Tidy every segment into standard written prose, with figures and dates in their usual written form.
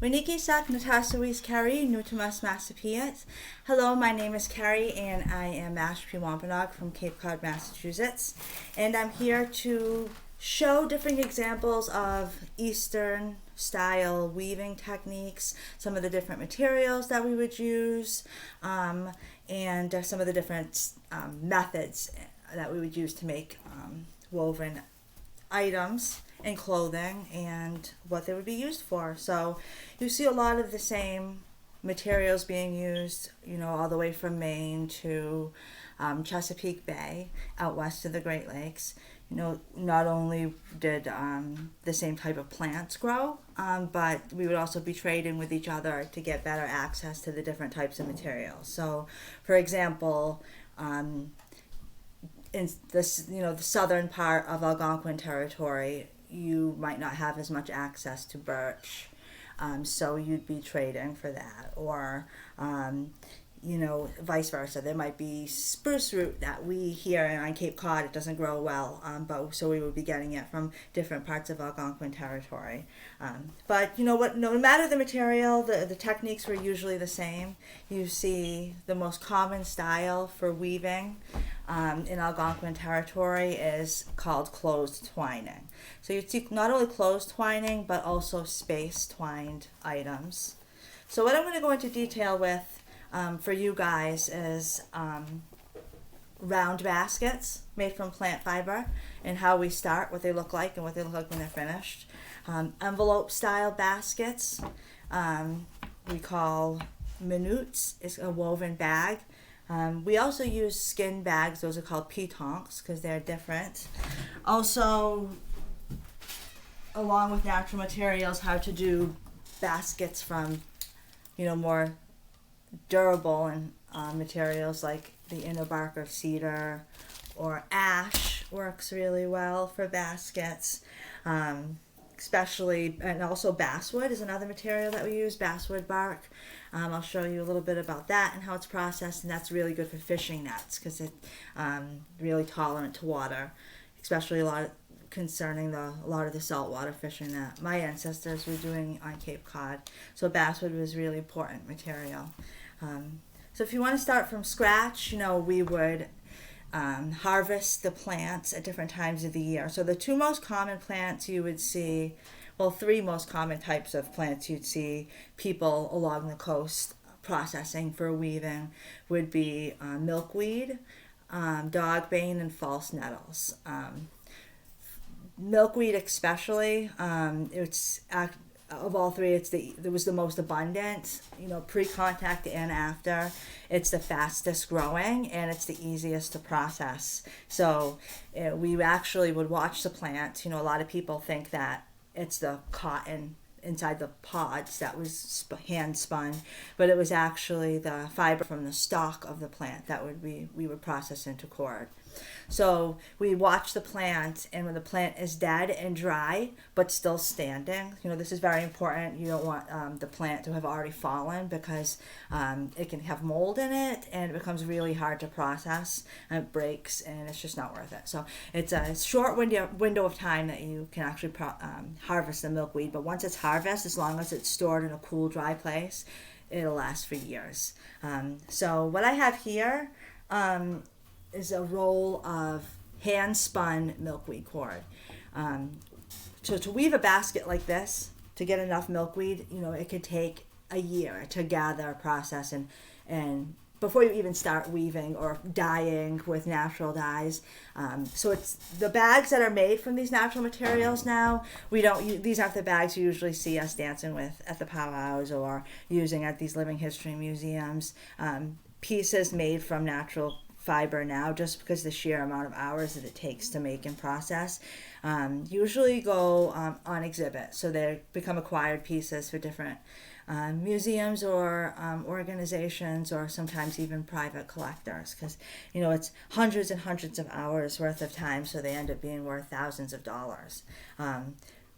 Winikisak Natasawis Kerri, Nutamas Massapiat. Hello, my name is Kerri and I am Mashpee Wampanoag from Cape Cod, Massachusetts. And I'm here to show different examples of Eastern style weaving techniques, some of the different materials that we would use, and some of the different methods that we would use to make woven items and clothing and what they would be used for. So you see a lot of the same materials being used, all the way from Maine to Chesapeake Bay out west of the Great Lakes. Not only did the same type of plants grow, but we would also be trading with each other to get better access to the different types of materials. So, for example, in this, the southern part of Algonquin territory, you might not have as much access to birch, so you'd be trading for that, or vice versa. There might be spruce root that we here on Cape Cod, it doesn't grow well, but so we would be getting it from different parts of Algonquin territory. But no matter the material, the techniques were usually the same. You see the most common style for weaving in Algonquin territory is called closed twining. So you see not only closed twining, but also space twined items. So what I'm going to go into detail with for you guys is round baskets made from plant fiber and how we start, what they look like and what they look like when they're finished. Envelope style baskets we call minutes. It's a woven bag. We also use skin bags. Those are called petonks because they're different. Also, along with natural materials, how to do baskets from more durable and materials like the inner bark of cedar or ash works really well for baskets, especially, and also basswood is another material that we use, basswood bark. I'll show you a little bit about that and how it's processed, and that's really good for fishing nets because it's really tolerant to water, especially a lot of the saltwater fishing that my ancestors were doing on Cape Cod. So basswood was really important material. So if you want to start from scratch, we would harvest the plants at different times of the year. So the two most common plants you would see, three most common types of plants you'd see people along the coast processing for weaving would be milkweed, dogbane, and false nettles. Milkweed especially, of all three, it was the most abundant, pre-contact and after. It's the fastest growing and it's the easiest to process. So we actually would watch the plant. A lot of people think that it's the cotton inside the pods that was hand spun, but it was actually the fiber from the stalk of the plant that we would process into cord. So we watch the plant, and when the plant is dead and dry but still standing, this is very important. You don't want the plant to have already fallen because it can have mold in it and it becomes really hard to process and it breaks and it's just not worth it. So it's a short window of time that you can actually harvest the milkweed, but once it's harvested, as long as it's stored in a cool, dry place, it'll last for years. So what I have here is a roll of hand-spun milkweed cord. So to weave a basket like this, to get enough milkweed, it could take a year to gather, process, and before you even start weaving or dyeing with natural dyes. So it's the bags that are made from these natural materials now. These aren't the bags you usually see us dancing with at the powwows or using at these living history museums. Pieces made from natural fiber now, just because the sheer amount of hours that it takes to make and process, usually go on exhibit. So they become acquired pieces for different museums or organizations, or sometimes even private collectors, because it's hundreds and hundreds of hours worth of time, so they end up being worth thousands of dollars.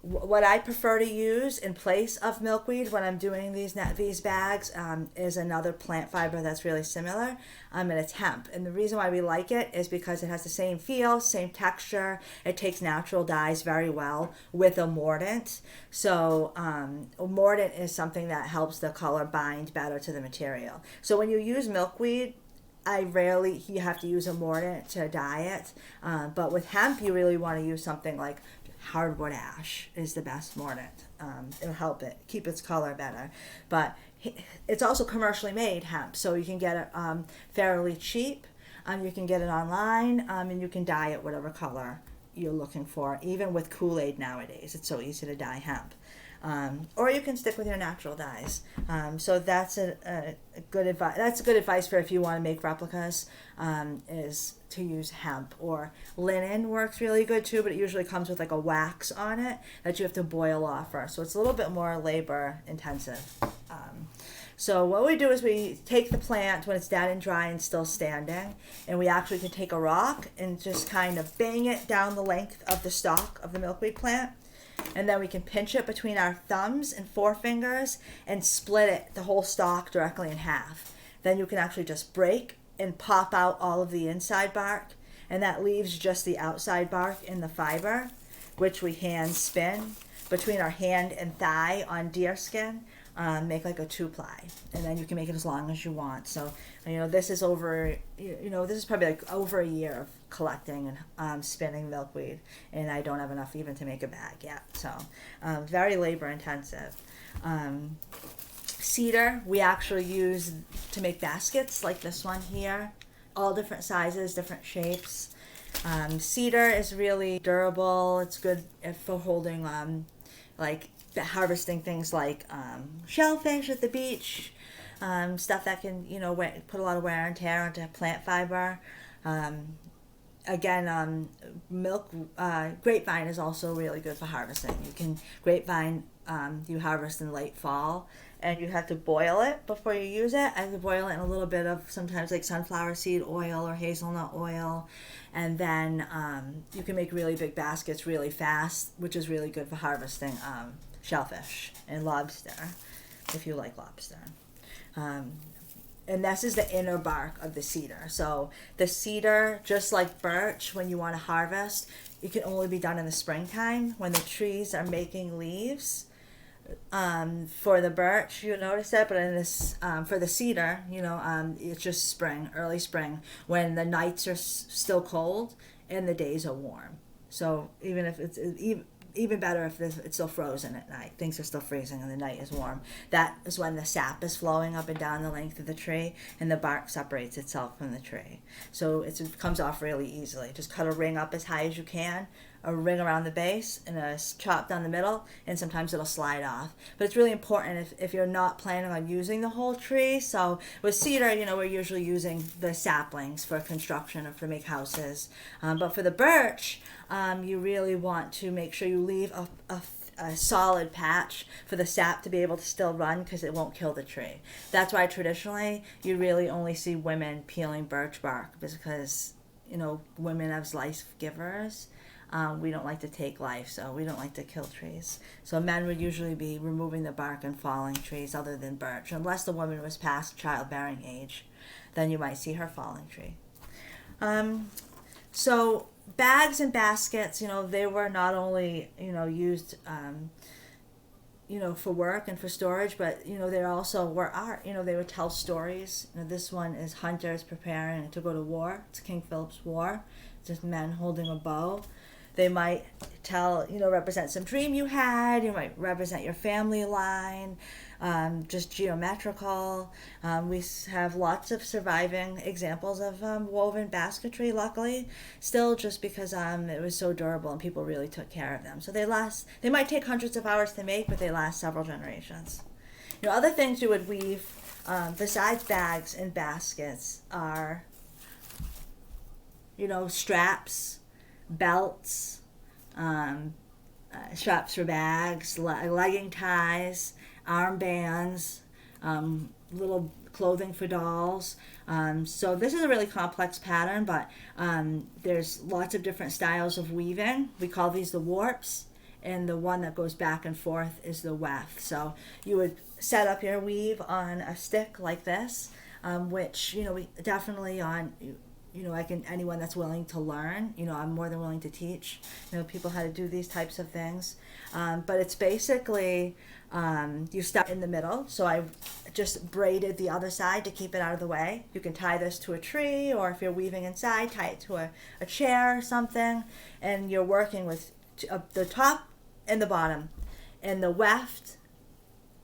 What I prefer to use in place of milkweed when I'm doing these bags is another plant fiber that's really similar, and it's hemp. And the reason why we like it is because it has the same feel, same texture. It takes natural dyes very well with a mordant. So a mordant is something that helps the color bind better to the material. So when you use milkweed, you have to use a mordant to dye it. But with hemp, you really want to use something like hardwood ash is the best mordant. It'll help it keep its color better. But it's also commercially made hemp, so you can get it fairly cheap. You can get it online, and you can dye it whatever color you're looking for. Even with Kool-Aid nowadays, it's so easy to dye hemp. Or you can stick with your natural dyes. So that's a good advice. That's good advice for if you want to make replicas. Is to use hemp, or linen works really good too, but it usually comes with like a wax on it that you have to boil off first. So it's a little bit more labor intensive. So what we do is we take the plant when it's dead and dry and still standing, and we actually can take a rock and just kind of bang it down the length of the stalk of the milkweed plant. And then we can pinch it between our thumbs and forefingers and split it, the whole stalk, directly in half. Then you can actually just break and pop out all of the inside bark, and that leaves just the outside bark in the fiber, which we hand spin between our hand and thigh on deer skin. Make like a 2-ply, and then you can make it as long as you want. So this is this is probably like over a year of collecting and spinning milkweed, and I don't have enough even to make a bag yet. So very labor intensive. Cedar we actually use to make baskets like this one here, all different sizes, different shapes. Cedar is really durable. It's good for holding harvesting things like shellfish at the beach, stuff that can put a lot of wear and tear onto plant fiber. Grapevine is also really good for harvesting. You harvest in late fall, and you have to boil it before you use it. I have to boil it in a little bit of sometimes like sunflower seed oil or hazelnut oil, and then you can make really big baskets really fast, which is really good for harvesting shellfish and lobster, if you like lobster. And this is the inner bark of the cedar. So the cedar, just like birch, when you want to harvest, it can only be done in the springtime when the trees are making leaves. For the birch, you notice that, but in this, for the cedar, it's just spring, early spring, when the nights are still cold and the days are warm. So even if it's even better if it's still frozen at night. Things are still freezing and the night is warm. That is when the sap is flowing up and down the length of the tree and the bark separates itself from the tree. So it comes off really easily. Just cut a ring up as high as you can, a ring around the base, and a chop down the middle, and sometimes it'll slide off. But it's really important if you're not planning on using the whole tree. So with cedar, we're usually using the saplings for construction or to make houses. But for the birch, you really want to make sure you leave a solid patch for the sap to be able to still run, because it won't kill the tree. That's why traditionally you really only see women peeling birch bark, because women as life givers. We don't like to take life, so we don't like to kill trees. So men would usually be removing the bark and falling trees other than birch, unless the woman was past childbearing age. Then you might see her falling tree. So bags and baskets, they were not only, used, for work and for storage, but, they also were art. They would tell stories. This one is hunters preparing to go to war. It's King Philip's War. It's just men holding a bow. They might represent some dream you had. You might represent your family line, just geometrical. We have lots of surviving examples of woven basketry, luckily, still, just because it was so durable and people really took care of them. So they might take hundreds of hours to make, but they last several generations. Other things you would weave, besides bags and baskets, are, straps, belts, straps for bags, legging ties, armbands, little clothing for dolls. So this is a really complex pattern, but there's lots of different styles of weaving. We call these the warps, and the one that goes back and forth is the weft. So you would set up your weave on a stick like this, which, we definitely anyone that's willing to learn, I'm more than willing to teach, people how to do these types of things. But it's basically, you start in the middle. So I just braided the other side to keep it out of the way. You can tie this to a tree, or if you're weaving inside, tie it to a chair or something. And you're working with the top and the bottom. And the weft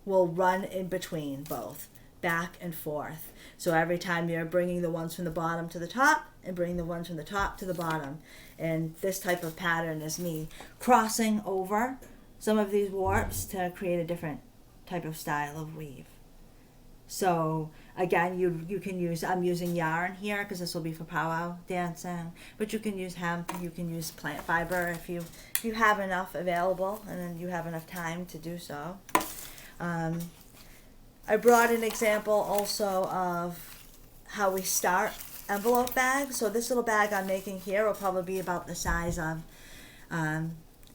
will run in between both, back and forth. So every time you're bringing the ones from the bottom to the top and bringing the ones from the top to the bottom. And this type of pattern is me crossing over some of these warps to create a different type of style of weave. So again, you can use, I'm using yarn here because this will be for powwow dancing, but you can use hemp, you can use plant fiber if you have enough available and then you have enough time to do so. I brought an example also of how we start envelope bags. So this little bag I'm making here will probably be about the size of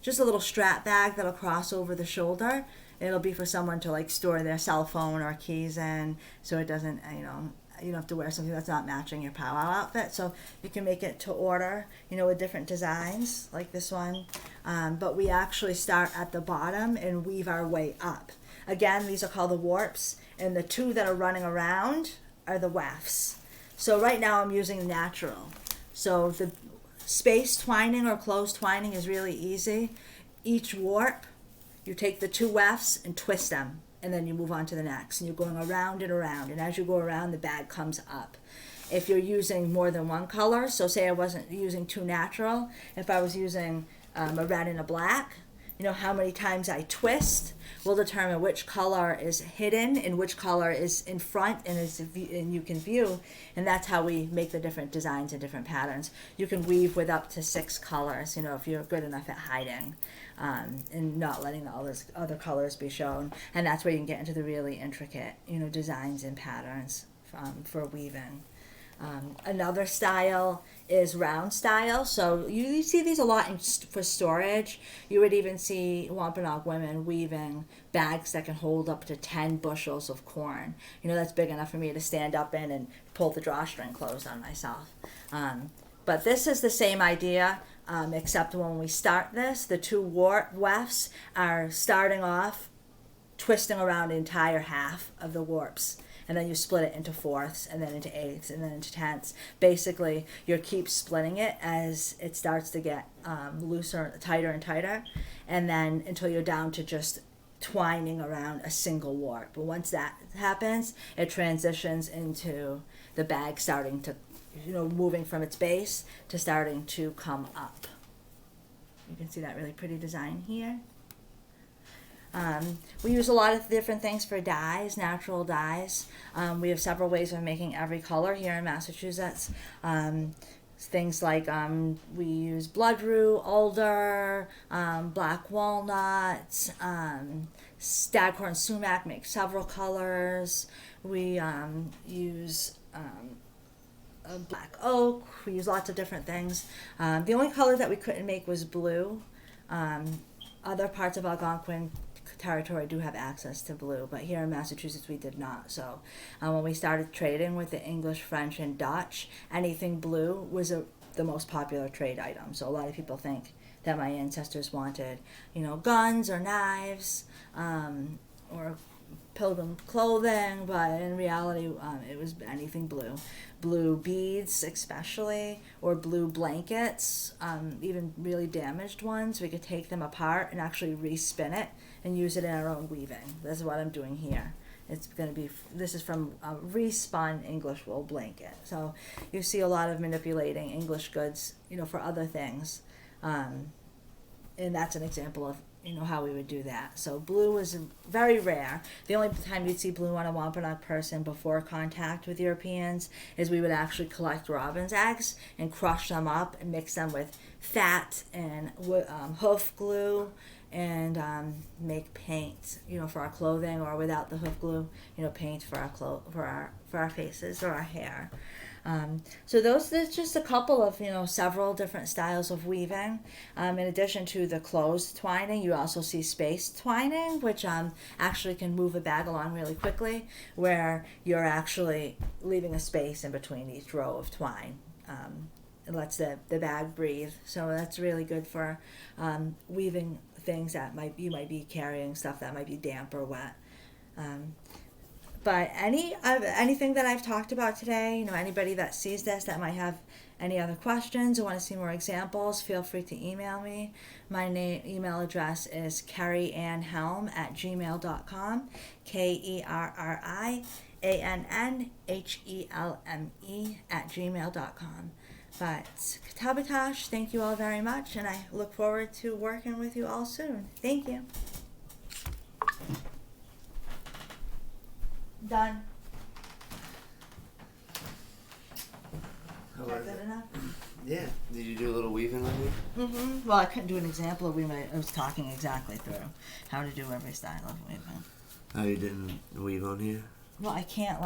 just a little strap bag that'll cross over the shoulder. It'll be for someone to like store their cell phone or keys in, so it doesn't, you don't have to wear something that's not matching your powwow outfit. So you can make it to order, with different designs like this one. But we actually start at the bottom and weave our way up. Again, these are called the warps, and the two that are running around are the wefts. So right now I'm using natural. So the space twining or closed twining is really easy. Each warp, you take the two wefts and twist them, and then you move on to the next. And you're going around and around, and as you go around, the bag comes up. If you're using more than one color, so say I wasn't using two natural, if I was using a red and a black, how many times I twist will determine which color is hidden and which color is in front and you can view, and that's how we make the different designs and different patterns. You can weave with up to 6 colors, if you're good enough at hiding and not letting the other colors be shown, and that's where you can get into the really intricate, designs and patterns for weaving. Another style is round style. So you see these a lot for storage. You would even see Wampanoag women weaving bags that can hold up to 10 bushels of corn. That's big enough for me to stand up in and pull the drawstring closed on myself. But this is the same idea, except when we start this, the two wefts are starting off twisting around the entire half of the warps. And then you split it into fourths, and then into eighths, and then into tenths. Basically, you keep splitting it as it starts to get looser, tighter and tighter, and then until you're down to just twining around a single warp. But once that happens, it transitions into the bag starting to, moving from its base to starting to come up. You can see that really pretty design here. We use a lot of different things for dyes, natural dyes. We have several ways of making every color here in Massachusetts. Things like we use bloodroot, alder, black walnut, staghorn sumac makes several colors. We use black oak. We use lots of different things. The only color that we couldn't make was blue. Other parts of Algonquin territory do have access to blue, but here in Massachusetts we did not. So when we started trading with the English, French, and Dutch, anything blue was the most popular trade item. So a lot of people think that my ancestors wanted, guns or knives or pilgrim clothing, but in reality it was anything blue. Blue beads especially, or blue blankets, even really damaged ones. We could take them apart and actually respin it and use it in our own weaving. This is what I'm doing here. This is from a respun English wool blanket. So you see a lot of manipulating English goods, for other things. And that's an example of, how we would do that. So blue is very rare. The only time you'd see blue on a Wampanoag person before contact with Europeans is we would actually collect robin's eggs and crush them up and mix them with fat and hoof glue and make paint, for our clothing, or without the hoof glue, paint for our for our faces or our hair. So there's just a couple of, several different styles of weaving. In addition to the closed twining, you also see spaced twining, which actually can move a bag along really quickly, where you're actually leaving a space in between each row of twine. It lets the bag breathe. So that's really good for weaving things that you might be carrying, stuff that might be damp or wet. But anything that I've talked about today, anybody that sees this that might have any other questions or want to see more examples, feel free to email me. My email address is kerriannhelme@gmail.com, KerriAnnHelme@gmail.com. But Katabatash, thank you all very much, and I look forward to working with you all soon. Thank you. Done. How Is that was good it? enough? Yeah. Did you do a little weaving on me? Mm-hmm. Well, I couldn't do an example of weaving. I was talking exactly through how to do every style of weaving. Oh, you didn't weave on here? Well, I can't